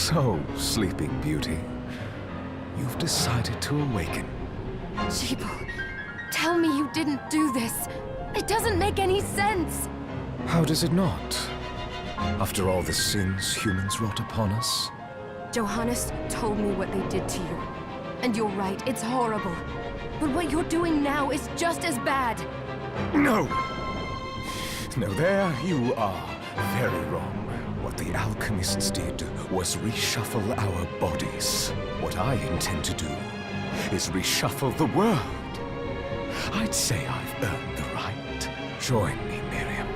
So, Sleeping Beauty, you've decided to awaken. Jibo, tell me you didn't do this. It doesn't make any sense. How does it not? After all the sins humans wrought upon us? Johannes told me what they did to you. And you're right, it's horrible. But what you're doing now is just as bad. No! No, there you are. Very wrong. What the alchemists did was reshuffle our bodies. What I intend to do is reshuffle the world. I'd say I've earned the right. Join me, Miriam.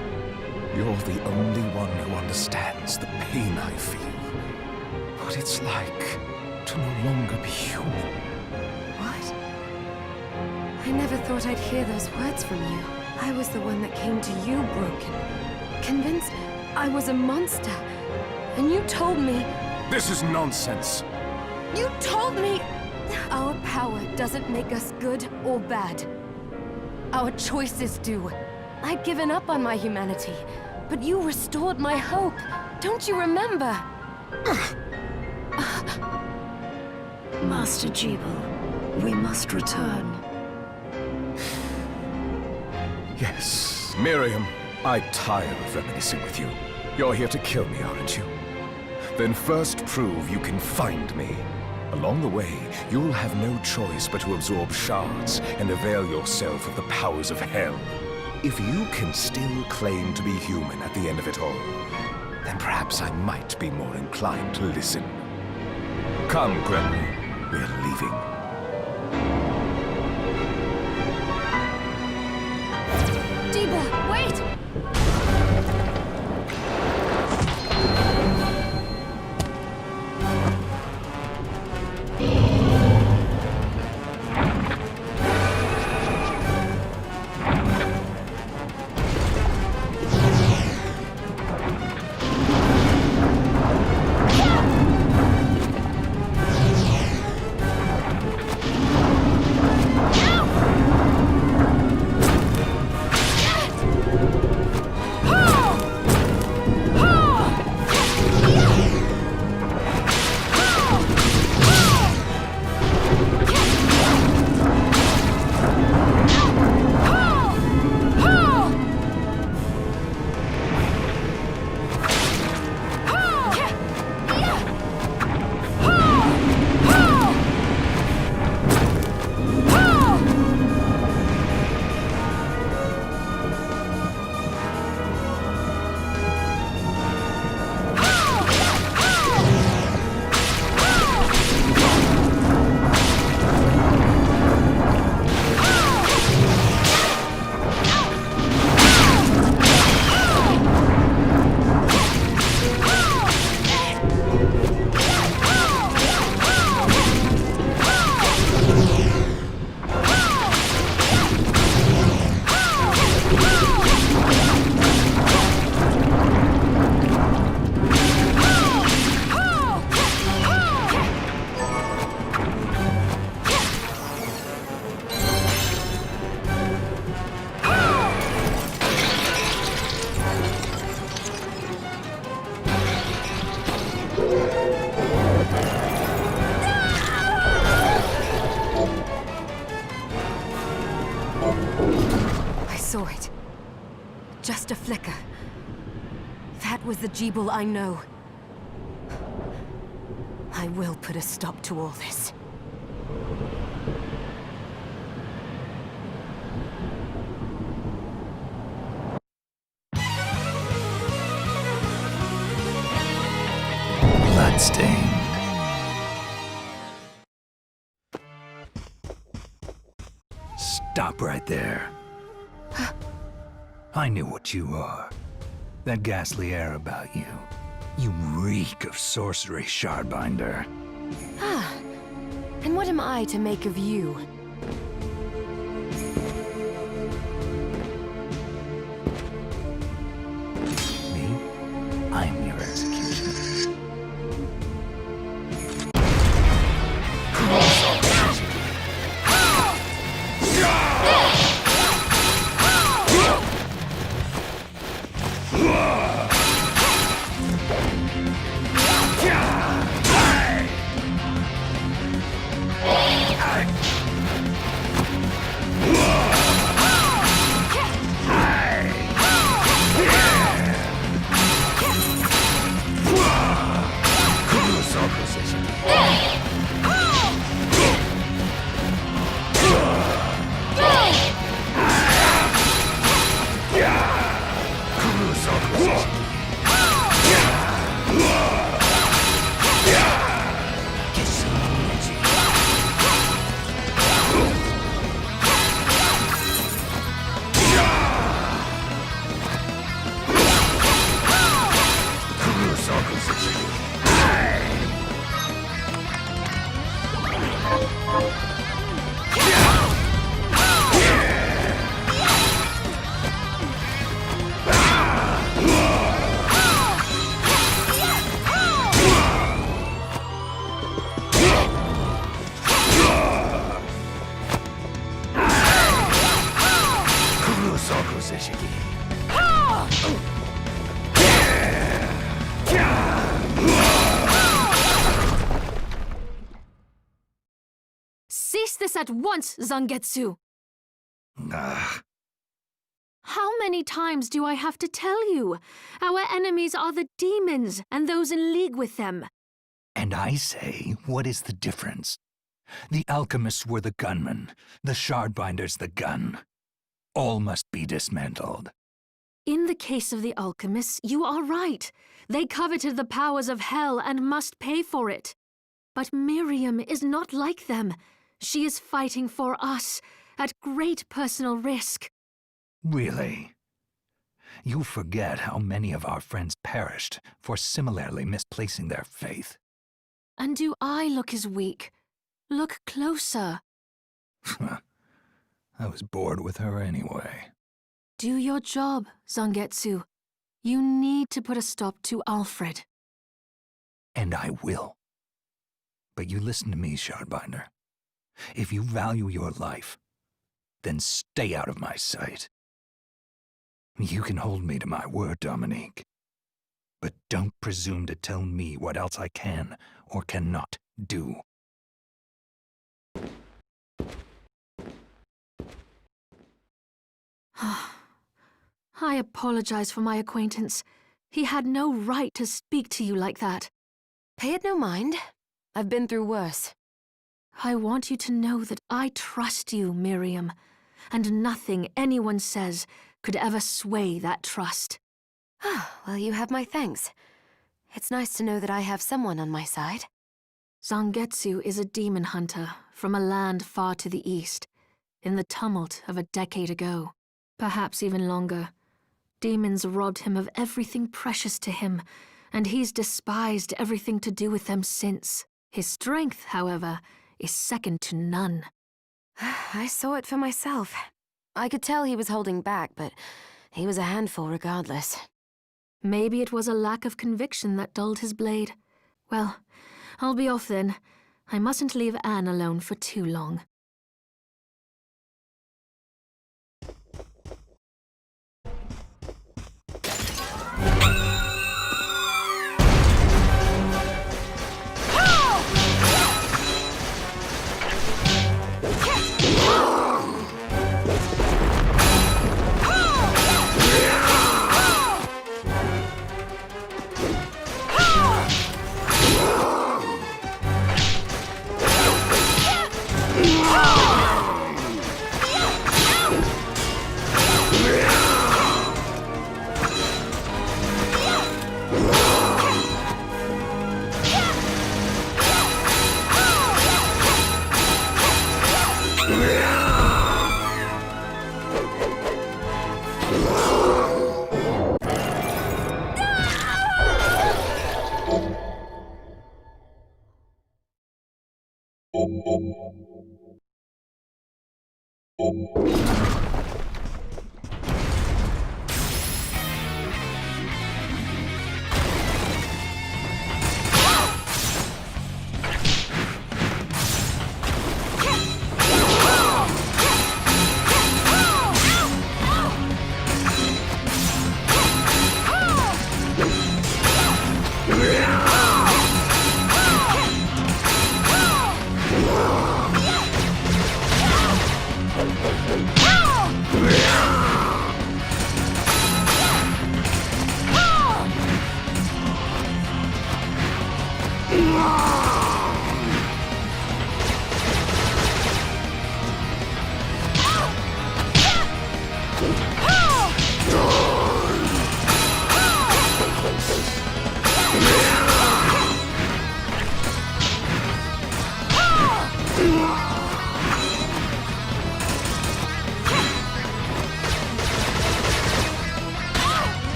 You're the only one who understands the pain I feel. What it's like to no longer be human. What? I never thought I'd hear those words from you. I was the one that came to you broken. Convinced I was a monster. And you told me... This is nonsense. You told me... Our power doesn't make us good or bad. Our choices do. I'd given up on my humanity, but you restored my hope. Don't you remember? Master Jibo, we must return. Yes, Miriam, I tire of reminiscing with you. You're here to kill me, aren't you? Then first prove you can find me. Along the way, you'll have no choice but to absorb shards and avail yourself of the powers of hell. If you can still claim to be human at the end of it all, then perhaps I might be more inclined to listen. Come, Gremlin, we're leaving. Jibo, wait! Saw it. Just a flicker. That was the Jibo I know. I will put a stop to all this. Bloodstained. Stop right there. I knew what you are. That ghastly air about you. You reek of sorcery, Shardbinder. Ah, and what am I to make of you? Me? I'm your executioner. Sishigi. Cease this at once, Zangetsu! Ah, How many times do I have to tell you? Our enemies are the demons and those in league with them. and I say, what is the difference? The alchemists were the gunmen, the shardbinders the gun. All must be dismantled. In the case of the alchemists, you are right. They coveted the powers of hell and must pay for it. But Miriam is not like them. She is fighting for us, at great personal risk. Really? You forget how many of our friends perished for similarly misplacing their faith. And do I look as weak? Look closer. I was bored with her anyway. Do your job, Zangetsu. You need to put a stop to Alfred. And I will. But you listen to me, Shardbinder. If you value your life, then stay out of my sight. You can hold me to my word, Dominique. But don't presume to tell me what else I can or cannot do. I apologize for my acquaintance. He had no right to speak to you like that. Pay it no mind. I've been through worse. I want you to know that I trust you, Miriam, and nothing anyone says could ever sway that trust. Well, you have my thanks. It's nice to know that I have someone on my side. Zangetsu is a demon hunter from a land far to the east, in the tumult of a decade ago, perhaps even longer. Demons robbed him of everything precious to him, and he's despised everything to do with them since. His strength, however, is second to none. I saw it for myself. I could tell he was holding back, but he was a handful regardless. Maybe it was a lack of conviction that dulled his blade. Well, I'll be off then. I mustn't leave Anne alone for too long.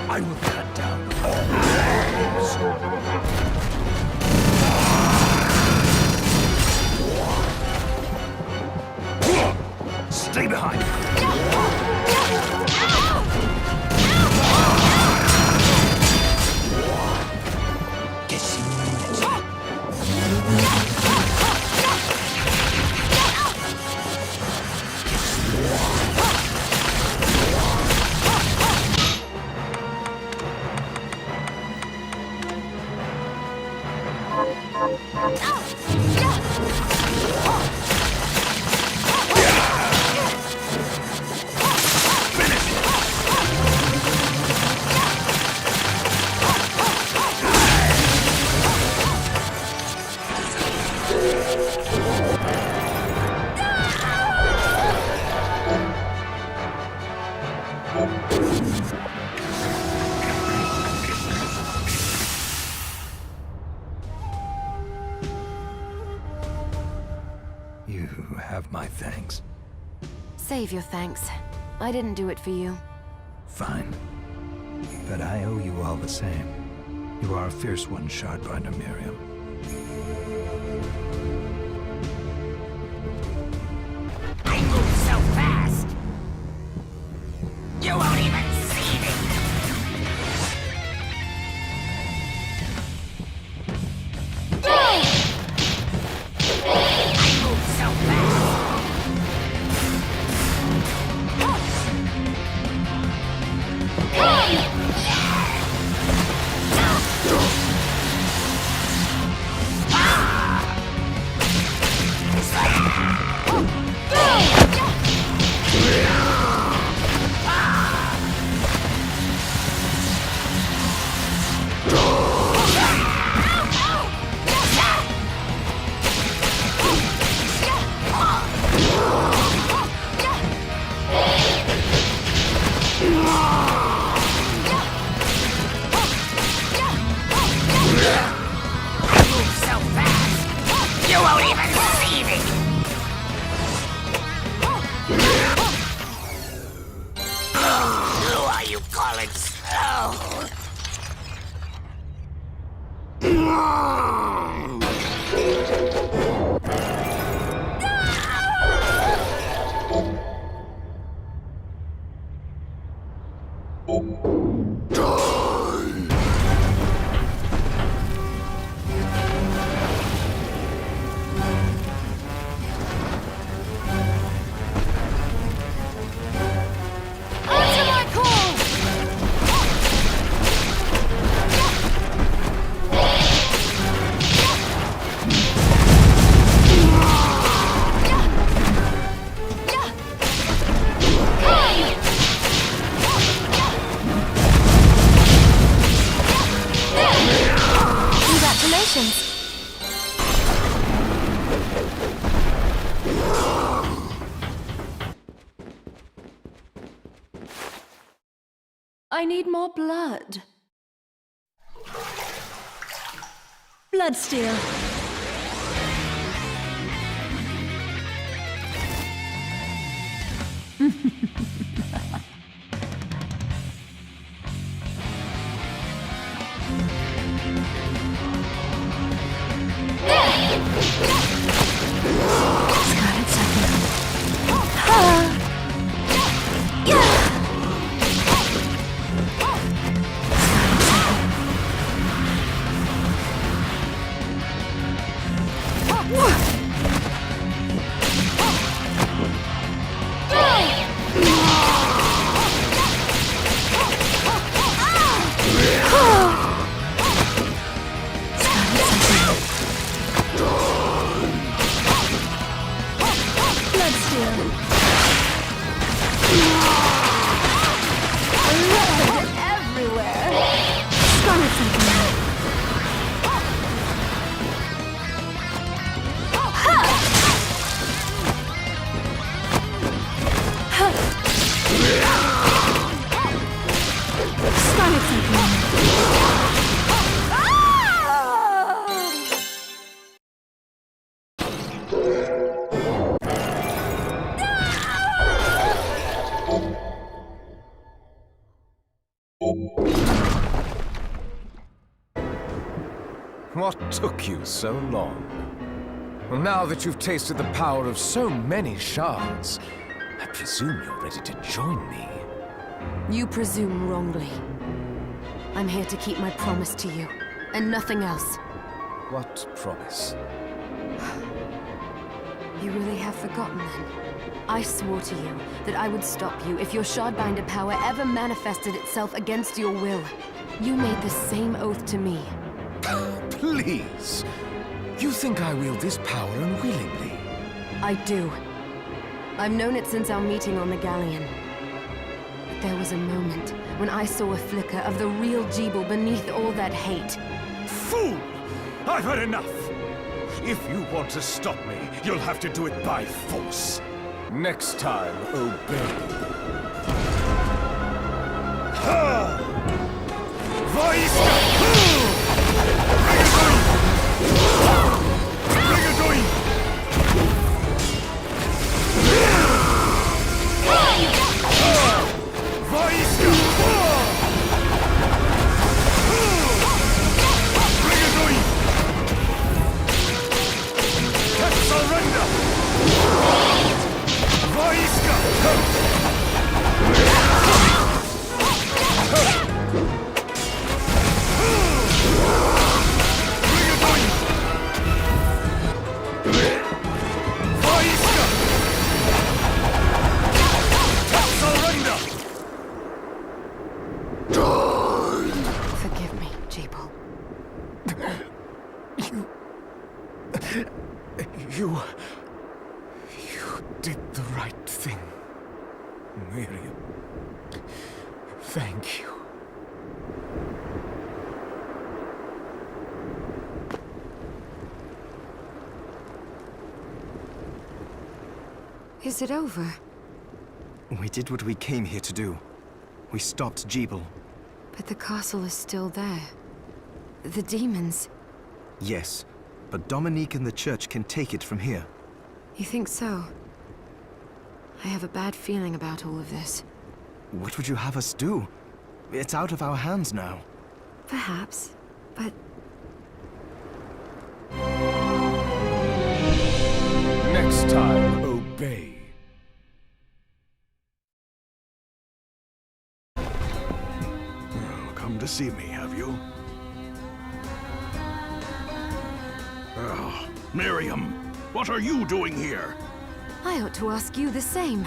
I will cut down all these. Stay behind. Guess you need it. You have my thanks. Save your thanks. I didn't do it for you. Fine. But I owe you all the same. You are a fierce one, Shardbinder Miriam. I move so fast! You won't even see me! I move so fast! I need more blood. Bloodsteel. Scarlet Sapphire. What took you so long? Well, now that you've tasted the power of so many shards, I presume you're ready to join me. You presume wrongly. I'm here to keep my promise to you, and nothing else. What promise? You really have forgotten then? I swore to you that I would stop you if your Shardbinder power ever manifested itself against your will. You made the same oath to me. Please! You think I wield this power unwillingly? I do. I've known it since our meeting on the galleon. But there was a moment when I saw a flicker of the real Jeeble beneath all that hate. Fool! I've had enough! If you want to stop me, you'll have to do it by force. Next time, obey. Ha! Forgive me, Jeeble. You did the right thing, Miriam. Thank you. Is it over? We did what we came here to do. We stopped Jeeble. But the castle is still there. The demons. Yes, but Dominique and the church can take it from here. You think so? I have a bad feeling about all of this. What would you have us do? It's out of our hands now. Perhaps, but... Next time, obey. Come to see me, have you? Oh, Miriam, what are you doing here? I ought to ask you the same.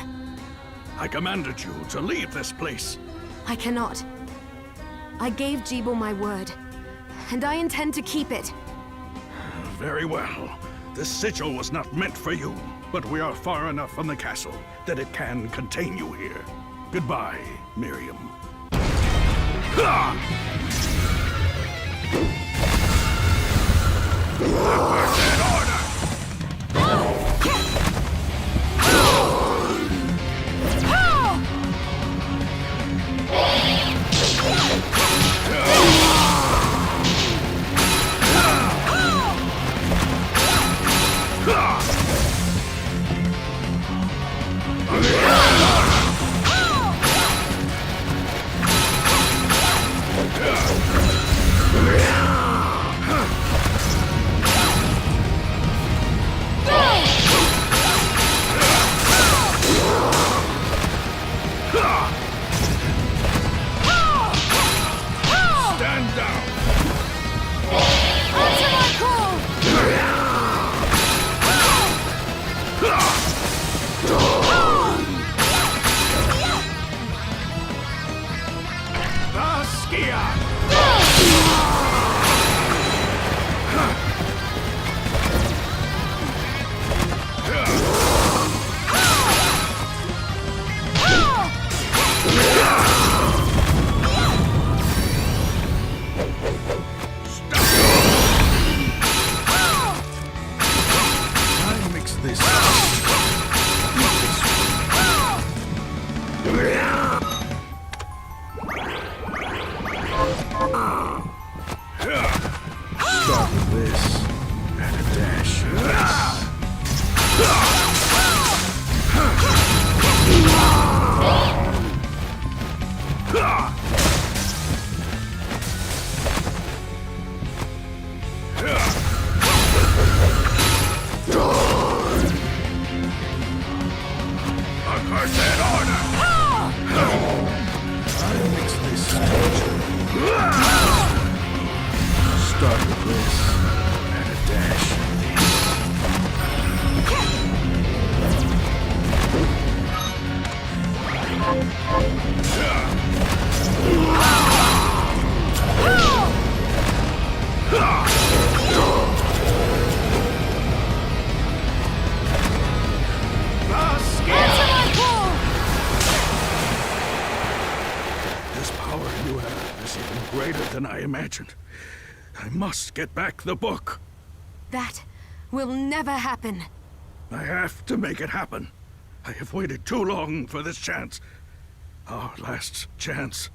I commanded you to leave this place. I cannot. I gave Jeeble my word, and I intend to keep it. Very well. This sigil was not meant for you, but we are far enough from the castle that it can contain you here. Goodbye, Miriam. Ha! Start with this and a dash of this. Accursed order! I mix this start with this and a dash of this. This power you have is even greater than I imagined. I must get back the book. That will never happen. I have to make it happen. I have waited too long for this chance. Our last chance.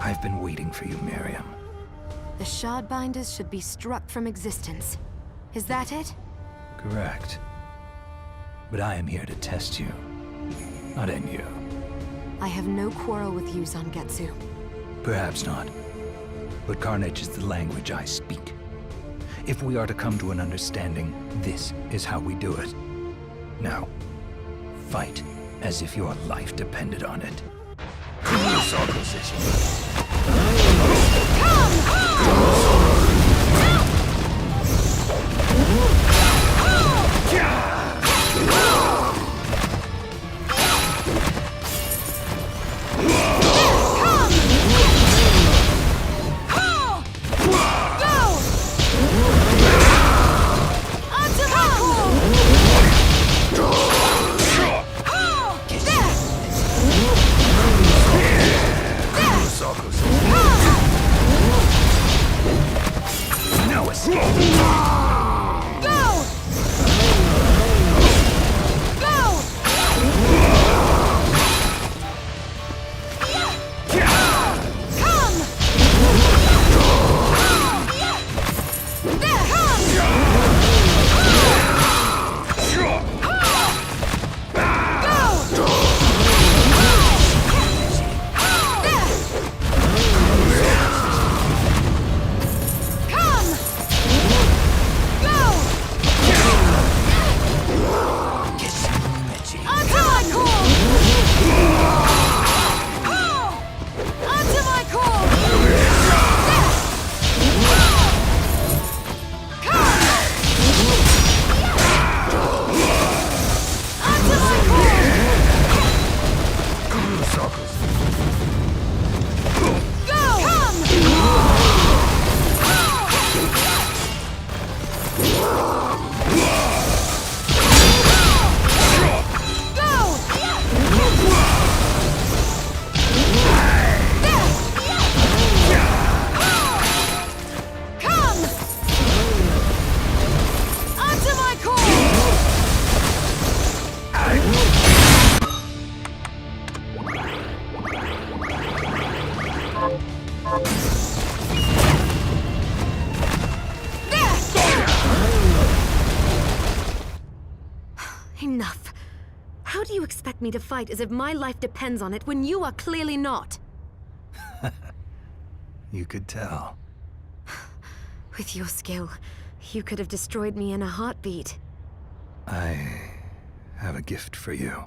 I've been waiting for you, Miriam. The Shardbinders should be struck from existence. Is that it? Correct. But I am here to test you, not end you. I have no quarrel with you, Zangetsu. Perhaps not. But carnage is the language I speak. If we are to come to an understanding, this is how we do it. Now, fight as if your life depended on it. expect me to fight as if my life depends on it when you are clearly not. You could tell. With your skill, you could have destroyed me in a heartbeat. I have a gift for you.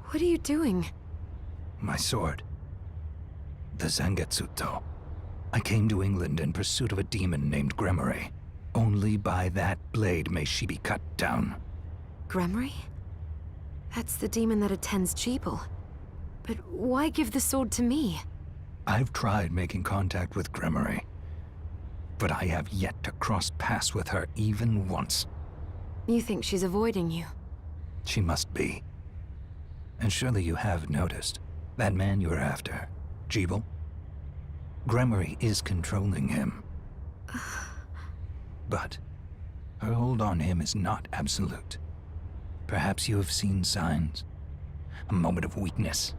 What are you doing? My sword. The Zangetsuto. I came to England in pursuit of a demon named Gremory. Only by that blade may she be cut down. Gremory? That's the demon that attends Jeeble. But why give the sword to me? I've tried making contact with Gremory, but I have yet to cross paths with her even once. You think she's avoiding you? She must be. And surely you have noticed, that man you're after, Jeeble? Gremory is controlling him. But her hold on him is not absolute. Perhaps you have seen signs. A moment of weakness.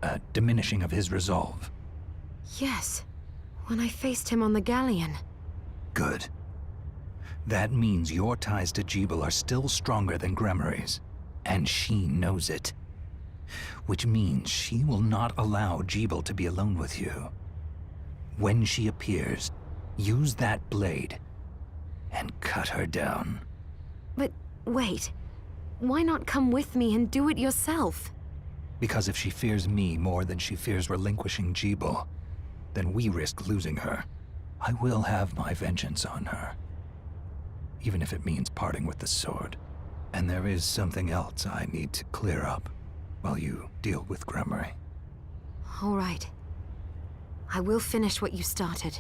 A diminishing of his resolve. Yes, when I faced him on the galleon. Good. That means your ties to Jeeble are still stronger than Gremory's, and she knows it. Which means she will not allow Jeeble to be alone with you. When she appears, use that blade and cut her down. But wait, why not come with me and do it yourself? Because if she fears me more than she fears relinquishing Jeeble, then we risk losing her. I will have my vengeance on her, even if it means parting with the sword. And there is something else I need to clear up while you deal with Gremory. All right. I will finish what you started.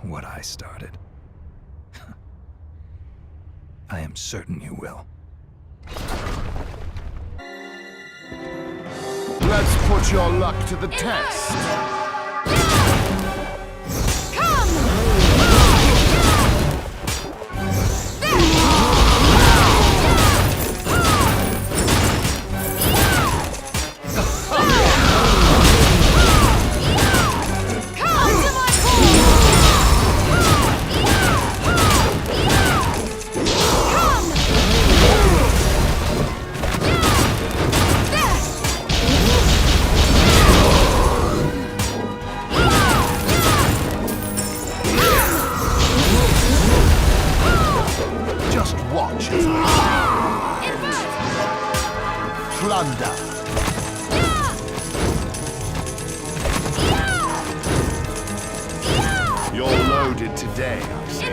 What I started. I am certain you will. Let's put your luck to the test. Just watch as I plunder. You're loaded today, I see.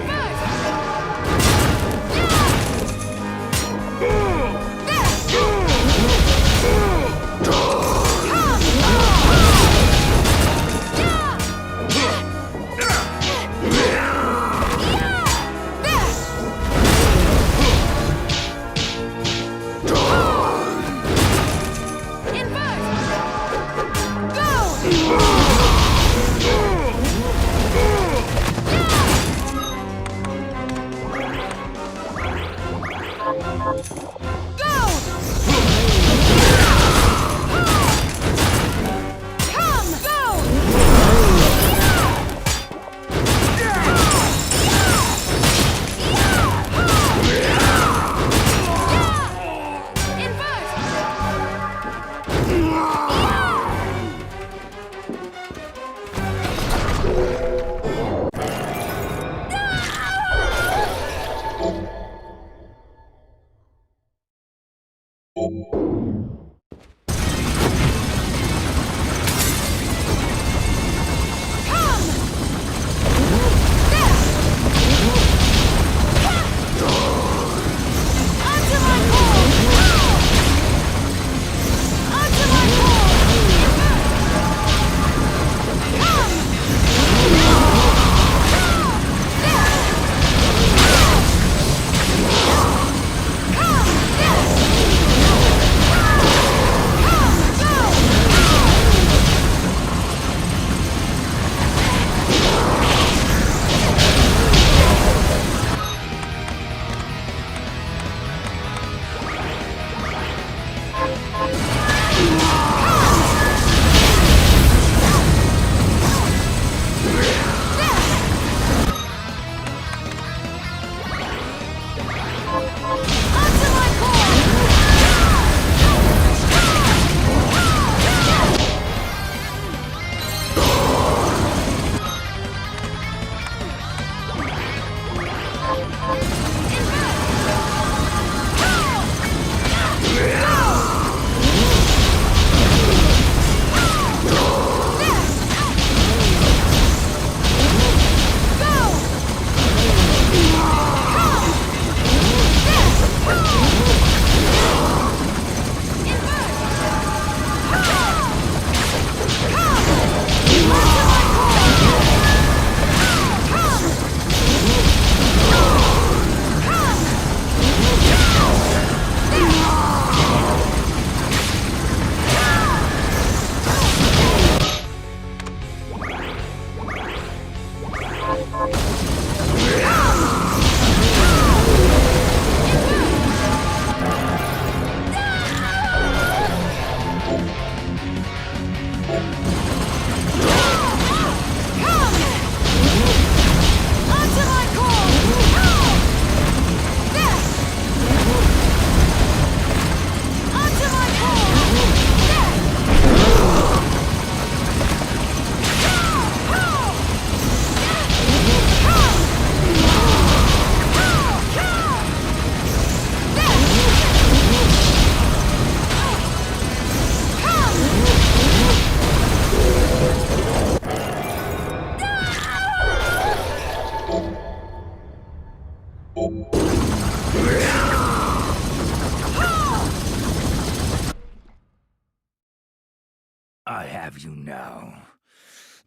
now.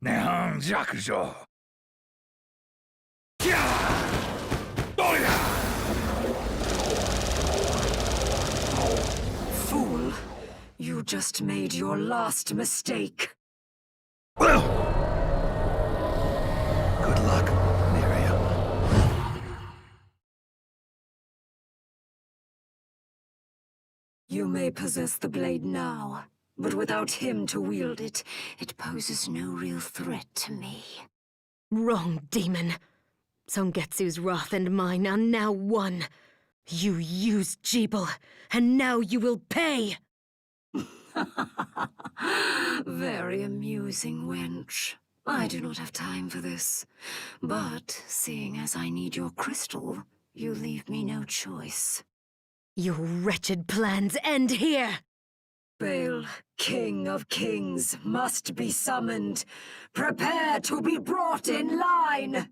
MEHULJHALANI. Fool, you just made your last mistake. Good luck, Miriam. You may possess the blade now, but without him to wield it, it poses no real threat to me. Wrong, demon. Songetsu's wrath and mine are now one. You used Jeeble, and now you will pay! Very amusing, wench. I do not have time for this. But, seeing as I need your crystal, you leave me no choice. Your wretched plans end here! Baal, King of Kings, must be summoned. Prepare to be brought in line!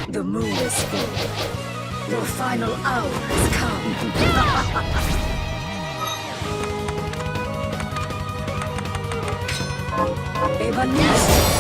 The moon is full. Your final hour has come. Evanescence!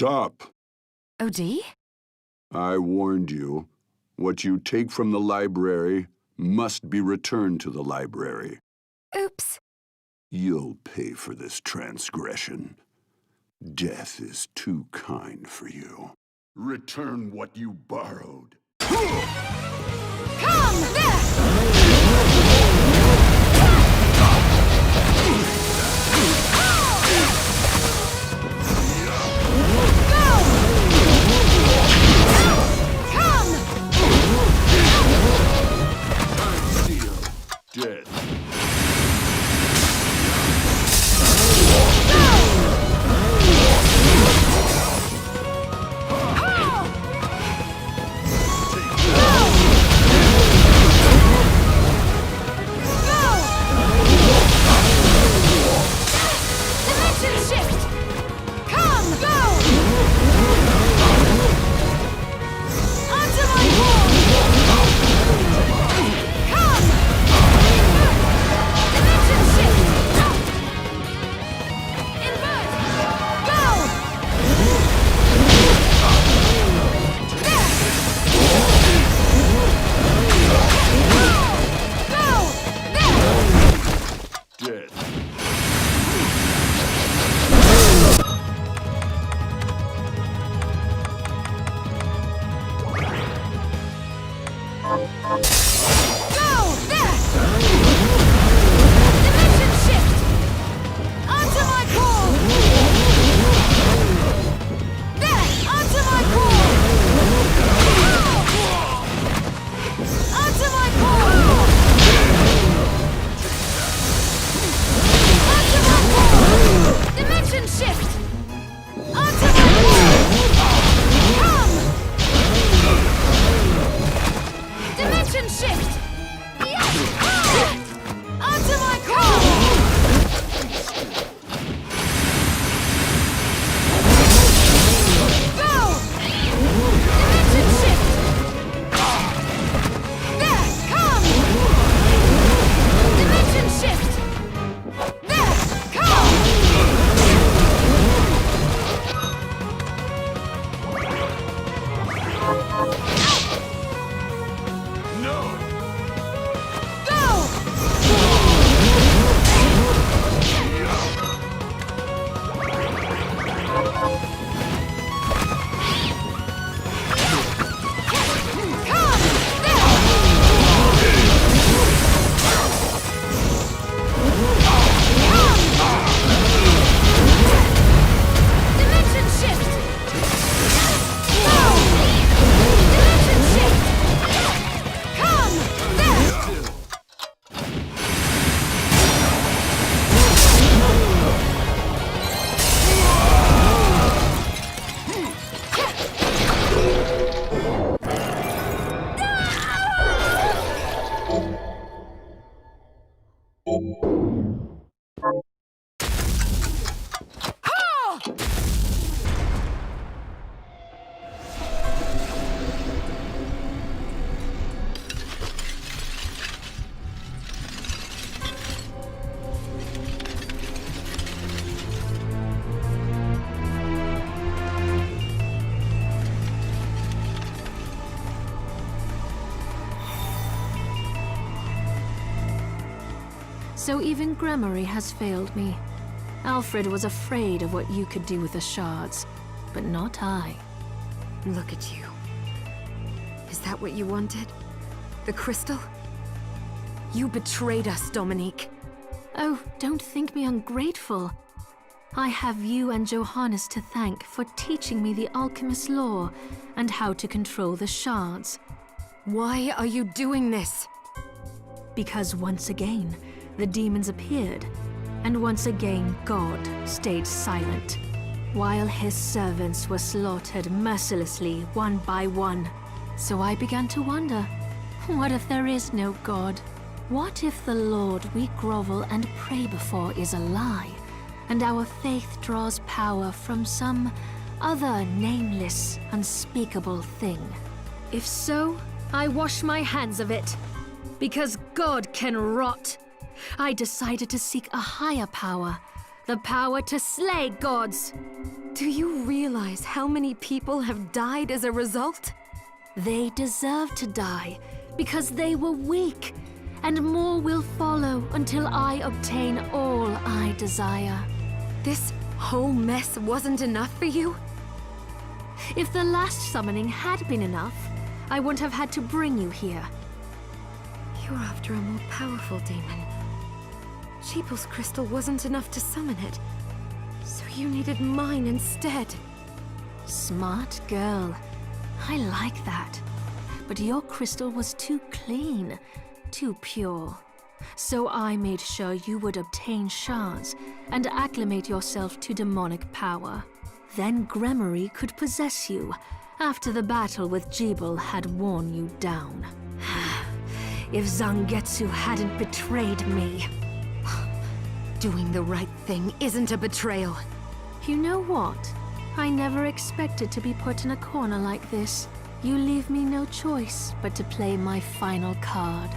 Stop. OD? I warned you. What you take from the library must be returned to the library. Oops. You'll pay for this transgression. Death is too kind for you. Return what you borrowed. Come! There! Dead. So even gramarye has failed me. Alfred was afraid of what you could do with the shards, but not I. Look at you. Is that what you wanted? The crystal? You betrayed us, Dominique. Oh, don't think me ungrateful. I have you and Johannes to thank for teaching me the alchemist's lore and how to control the shards. Why are you doing this? Because once again, the demons appeared, and once again God stayed silent, while his servants were slaughtered mercilessly one by one. So I began to wonder, what if there is no God? What if the Lord we grovel and pray before is a lie, and our faith draws power from some other nameless, unspeakable thing? If so, I wash my hands of it. Because God can rot. I decided to seek a higher power, the power to slay gods. Do you realize how many people have died as a result? They deserve to die because they were weak, and more will follow until I obtain all I desire. This whole mess wasn't enough for you? If the last summoning had been enough, I wouldn't have had to bring you here. You're after a more powerful demon. Sheeple's crystal wasn't enough to summon it, so you needed mine instead. Smart girl. I like that. But your crystal was too clean, too pure. So I made sure you would obtain shards and acclimate yourself to demonic power. Then Gremory could possess you after the battle with Jibal had worn you down. If Zangetsu hadn't betrayed me. Doing the right thing isn't a betrayal. You know what? I never expected to be put in a corner like this. You leave me no choice but to play my final card.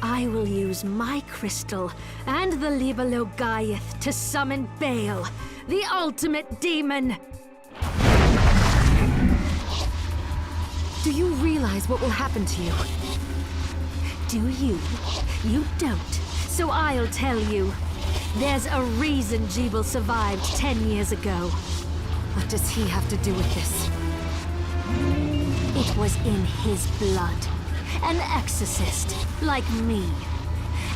I will use my crystal and the Libelo Gaiath to summon Baal, the ultimate demon! Do you realize what will happen to you? Do you? You don't. So I'll tell you. There's a reason Jibal survived 10 years ago. What does he have to do with this? It was in his blood. An exorcist, like me.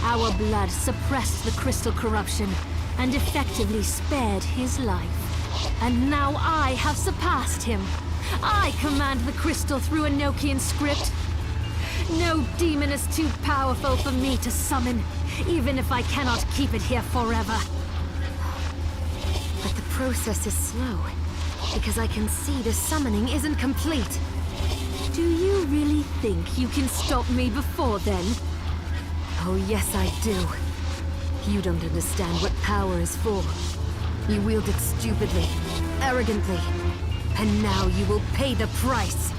Our blood suppressed the crystal corruption and effectively spared his life. And now I have surpassed him. I command the crystal through Enochian script. No demon is too powerful for me to summon, even if I cannot keep it here forever. But the process is slow, because I can see the summoning isn't complete. Do you really think you can stop me before then? Oh yes, I do. You don't understand what power is for. You wield it stupidly, arrogantly, and now you will pay the price.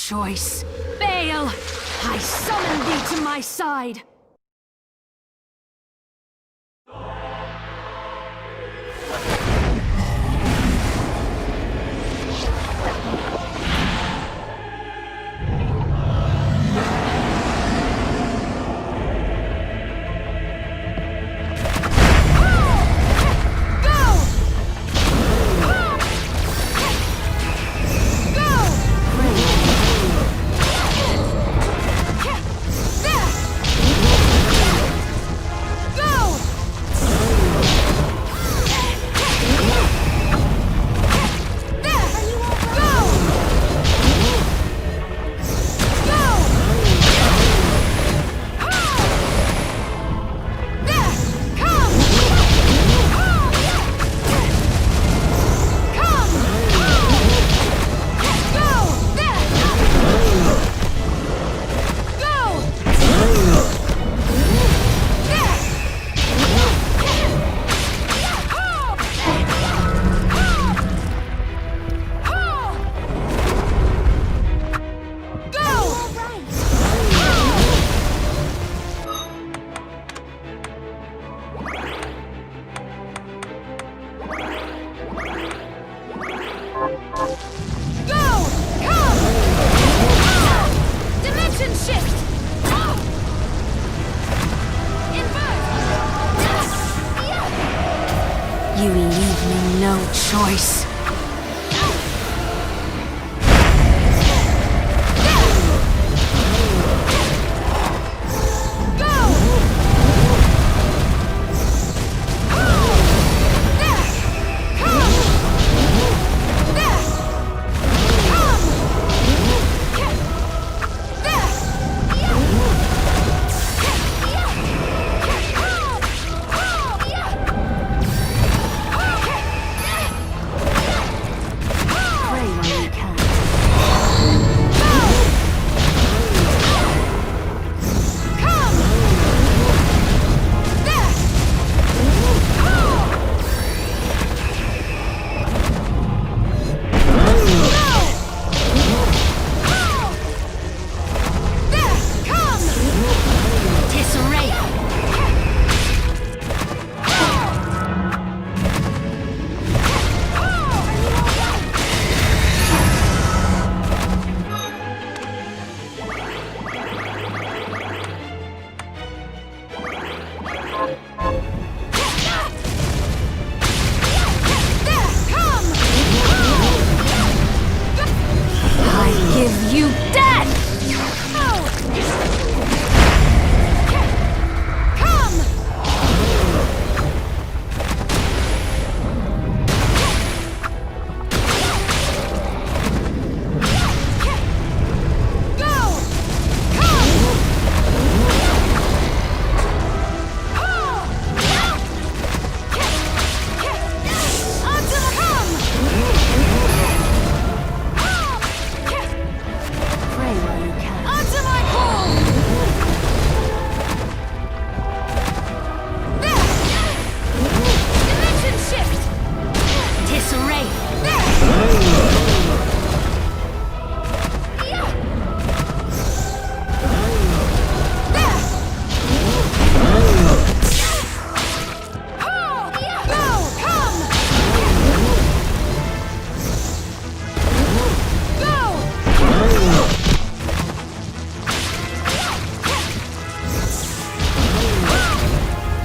Choice. Baal, I summon thee to my side. choice.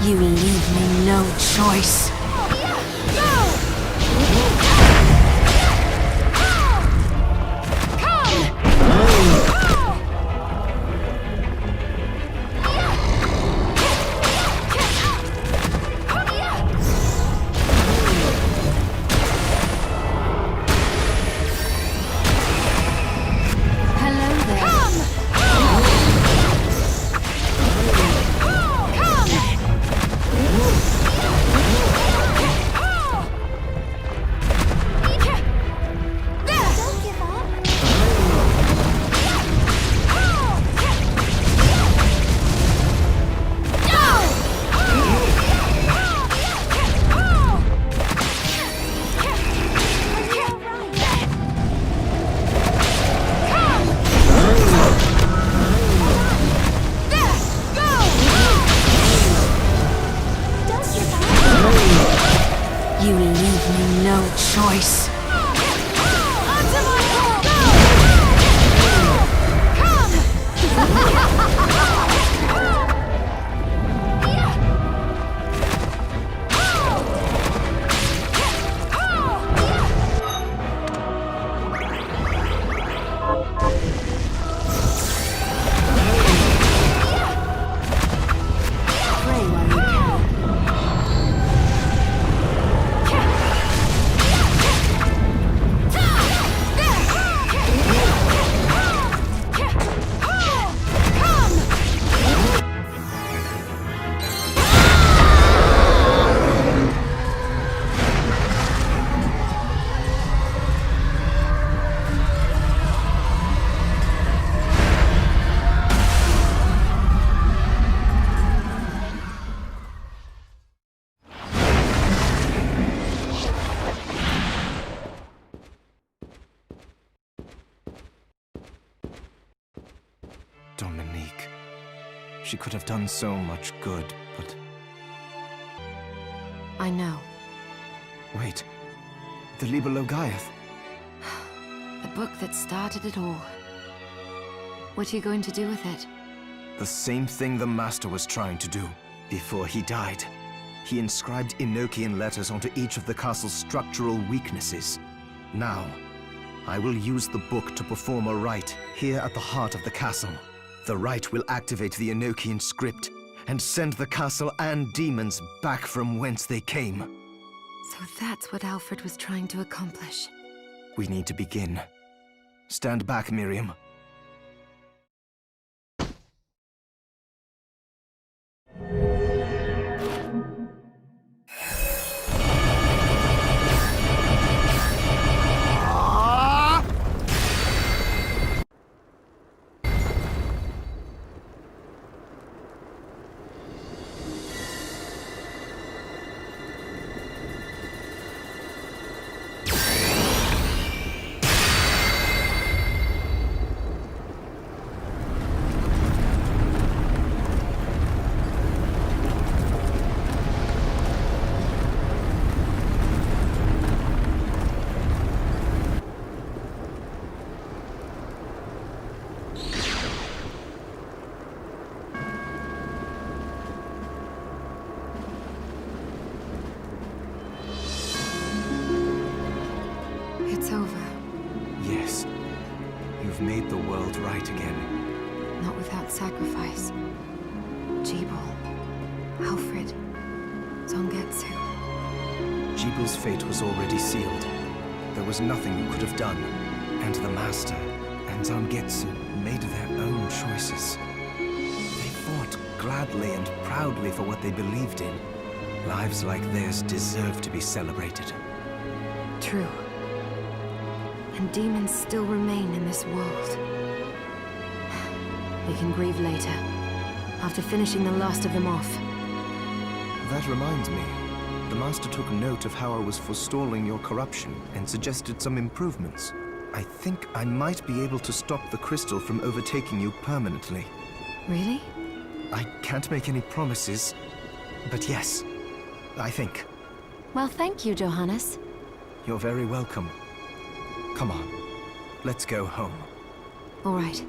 You leave me no choice. You leave me no choice. Dominique. She could have done so much good, but... I know. Wait. The Liber Logaeth. The book that started it all. What are you going to do with it? The same thing the Master was trying to do before he died. He inscribed Enochian letters onto each of the castle's structural weaknesses. Now, I will use the book to perform a rite here at the heart of the castle. The rite will activate the Enochian script and send the castle and demons back from whence they came. So that's what Alfred was trying to accomplish. We need to begin. Stand back, Miriam. It's over. Yes. You've made the world right again. Not without sacrifice. Jebel, Alfred, Zongetsu. Jebel's fate was already sealed. There was nothing you could have done. And the Master and Zangetsu made their own choices. They fought gladly and proudly for what they believed in. Lives like theirs deserve to be celebrated. True. And demons still remain in this world. We can grieve later, after finishing the last of them off. That reminds me. The Master took note of how I was forestalling your corruption and suggested some improvements. I think I might be able to stop the crystal from overtaking you permanently. Really? I can't make any promises, but yes, I think. Well, thank you, Johannes. You're very welcome. Come on, let's go home. All right.